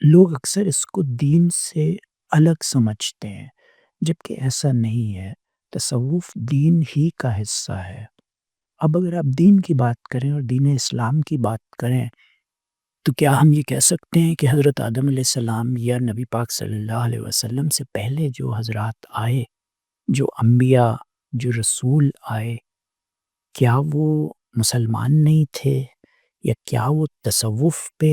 لوگ اکثر اس کو دین سے الگ سمجھتے ہیں، جبکہ ایسا نہیں ہے۔ تصوف دین ہی کا حصہ ہے۔ اب اگر آپ دین کی بات کریں اور دین اسلام کی بات کریں تو کیا ہم یہ کہہ سکتے ہیں کہ حضرت آدم علیہ السلام یا نبی پاک صلی اللہ علیہ وسلم سے پہلے جو حضرات آئے، جو انبیاء، جو رسول آئے، کیا وہ مسلمان نہیں تھے یا کیا وہ تصوف پہ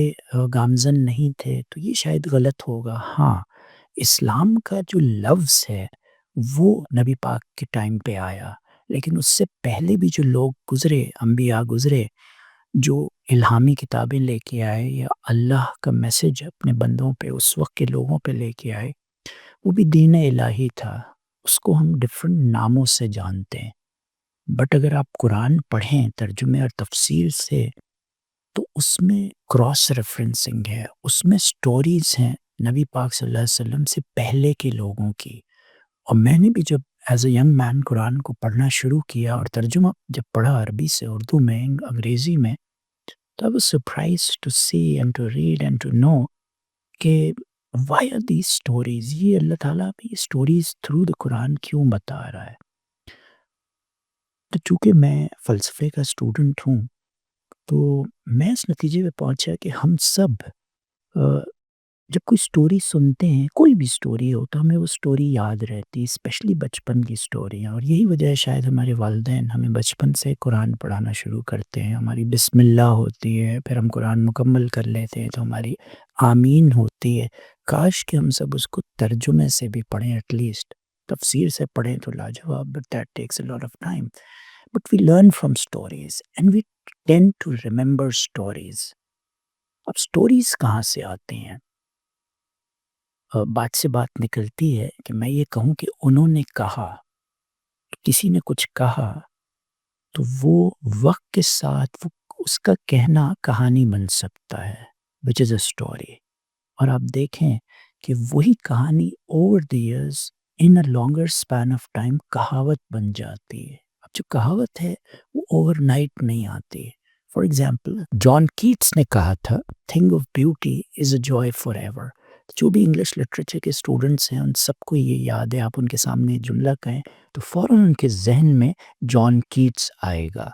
گامزن نہیں تھے؟ تو یہ شاید غلط ہوگا۔ ہاں، اسلام کا جو لفظ ہے وہ نبی پاک کے ٹائم پہ آیا، لیکن اس سے پہلے بھی جو لوگ گزرے، انبیاء گزرے، جو الہامی کتابیں لے کے آئے یا اللہ کا میسج اپنے بندوں پہ اس وقت کے لوگوں پہ لے کے آئے، وہ بھی دین الہی تھا۔ اس کو ہم ڈفرینٹ ناموں سے جانتے ہیں، بٹ اگر آپ قرآن پڑھیں ترجمے اور تفسیر سے تو اس میں کراس ریفرنسنگ ہے، اس میں سٹوریز ہیں نبی پاک صلی اللہ علیہ وسلم سے پہلے کے لوگوں کی۔ اور میں نے بھی جب ایز اے ینگ مین قرآن کو پڑھنا شروع کیا اور ترجمہ جب پڑھا عربی سے اردو میں، انگریزی میں، تو I was surprised to see and to read and to know کہ why are these stories، یہ اللہ تعالیٰ بھی یہ سٹوریز تھرو دا قرآن کیوں بتا رہا ہے؟ تو چونکہ میں فلسفے کا اسٹوڈنٹ ہوں تو میں اس نتیجے پہ پہنچا کہ ہم سب جب کوئی سٹوری سنتے ہیں، کوئی بھی سٹوری ہو، تو ہمیں وہ سٹوری یاد رہتی، اسپیشلی بچپن کی سٹوریاں، اور یہی وجہ ہے شاید ہمارے والدین ہمیں بچپن سے قرآن پڑھانا شروع کرتے ہیں۔ ہماری بسم اللہ ہوتی ہے، پھر ہم قرآن مکمل کر لیتے ہیں تو ہماری آمین ہوتی ہے۔ کاش کہ ہم سب اس کو ترجمے سے بھی پڑھیں، ایٹ لیسٹ تفسیر سے پڑھیں تو لاجواب، but that takes a lot of time. But we learn from stories and we tend to remember stories. اب اسٹوریز کہاں سے آتی ہیں؟ بات سے بات نکلتی ہے کہ میں یہ کہوں کہ انہوں نے کہا، کسی نے کچھ کہا تو وہ وقت کے ساتھ وہ اس کا کہنا کہانی بن سکتا ہے، which is a story۔ اور آپ دیکھیں کہ وہی کہانی over the years in a longer span of time کہاوت بن جاتی ہے۔ اب جو کہاوت ہے وہ اوور نائٹ نہیں آتی۔ فار ایگزامپل جان کیٹس نے کہا تھا thing of beauty is a joy for ever. جو بھی انگلش لٹریچر کے اسٹوڈنٹس ہیں ان سب کو یہ یاد ہے، آپ ان کے سامنے جملہ کہیں تو فوراً ان کے ذہن میں جان کیٹس آئے گا۔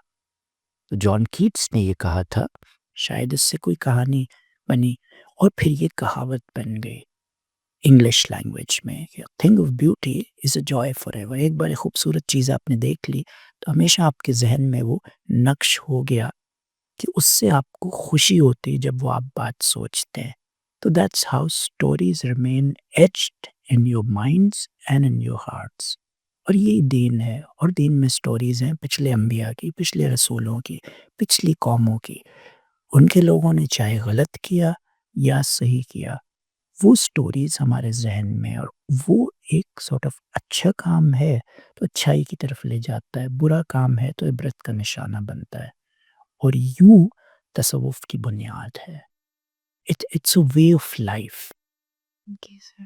تو جان کیٹس نے یہ کہا تھا، شاید اس سے کوئی کہانی بنی اور پھر یہ کہاوت بن گئی انگلش لینگویج میں کہ thing of beauty is a joy for ever. ایک بڑی خوبصورت چیز آپ نے دیکھ لی تو ہمیشہ آپ کے ذہن میں وہ نقش ہو گیا کہ اس سے آپ کو خوشی ہوتی جب وہ آپ بات سوچتے ہیں۔ تو that's how stories remain etched in your minds and in your hearts. اور یہی دین ہے، اور دین میں سٹوریز ہیں پچھلے انبیاء کی، پچھلے رسولوں کی، پچھلی قوموں کی۔ ان کے لوگوں نے چاہے غلط کیا یا صحیح کیا، وہ سٹوریز ہمارے ذہن میں، اور وہ ایک سارٹ آف اچھا کام ہے تو اچھائی کی طرف لے جاتا ہے، برا کام ہے تو عبرت کا نشانہ بنتا ہے، اور یوں تصوف کی بنیاد ہے۔ It's a way of life۔ Okay sir,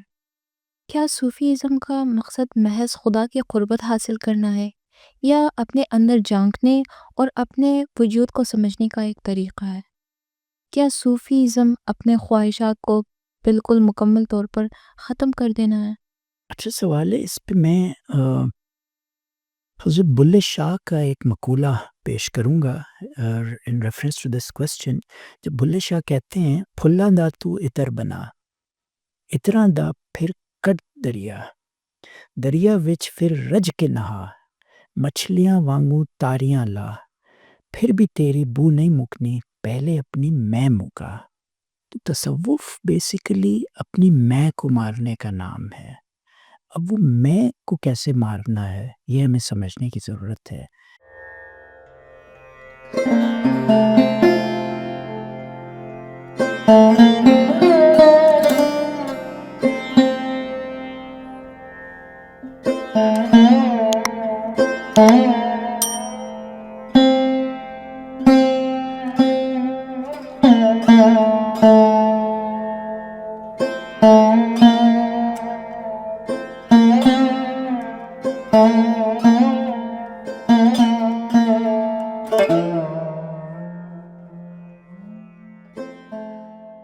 کیا صوفی ازم کا مقصد محض خدا کی قربت حاصل کرنا ہے یا اپنے اندر جھانکنے اور اپنے وجود کو سمجھنے کا ایک طریقہ ہے؟ کیا صوفی ازم اپنے خواہشات کو بالکل مکمل طور پر ختم کر دینا ہے؟ اچھا سوال ہے۔ اس پہ میں حضرت بلے شاہ کا ایک مقولہ پیش کروں گا in reference to this question. جب بلے شاہ کہتے ہیں پھلاں دا تو اتر بنا، اتراں دا پھر کٹ دریا، دریا وچ پھر رج کے نہا، مچھلیاں وانگوں تاریاں لا، پھر بھی تیری بو نہیں مکنی، پہلے اپنی میں مکا۔ تو تصوف بیسیکلی اپنی میں کو مارنے کا نام ہے۔ اب وہ میں کو کیسے مارنا ہے یہ ہمیں سمجھنے کی ضرورت ہے۔